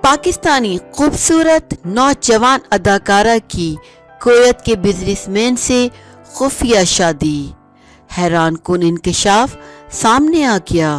पाकिस्तानी खूबसूरत नौजवान अदाकारा की कुवैत के बिजनेसमैन से खुफिया शादी, हैरान कुन इंकशाफ सामने आ गया।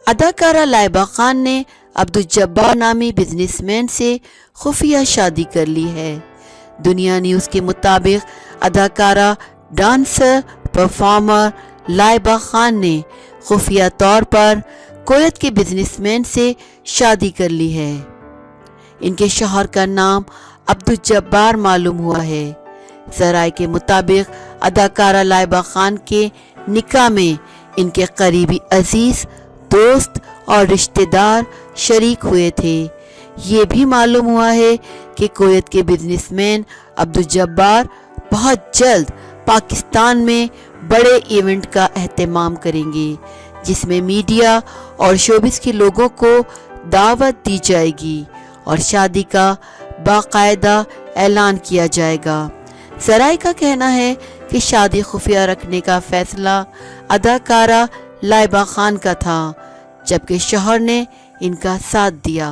अदाकारा लाइबा खान ने अब्दुल जब्बार नामी बिजनेसमैन से खुफिया शादी कर ली है। दुनिया न्यूज़ के मुताबिक अदाकारा, डांसर, परफॉर्मर लाइबा खान ने खुफिया तौर पर कुवैत के बिजनेसमैन से शादी कर ली है। इनके शौहर का नाम अब्दुल जब्बार मालूम हुआ है। ज़राए के मुताबिक अदाकारा लाइबा खान के निकाह में इनके करीबी अजीज, दोस्त और रिश्तेदार शरीक हुए थे। ये भी मालूम हुआ है कि कुवैत के बिजनेसमैन अब्दुल जब्बार बहुत जल्द पाकिस्तान में बड़े इवेंट का एहतमाम करेंगे, जिसमें मीडिया और शोबिस के लोगों को दावत दी जाएगी और शादी का बाकायदा ऐलान किया जाएगा। ज़राए का कहना है कि शादी खुफिया रखने का फैसला अदाकारा लाइबा खान का था, जबकि शौहर ने इनका साथ दिया।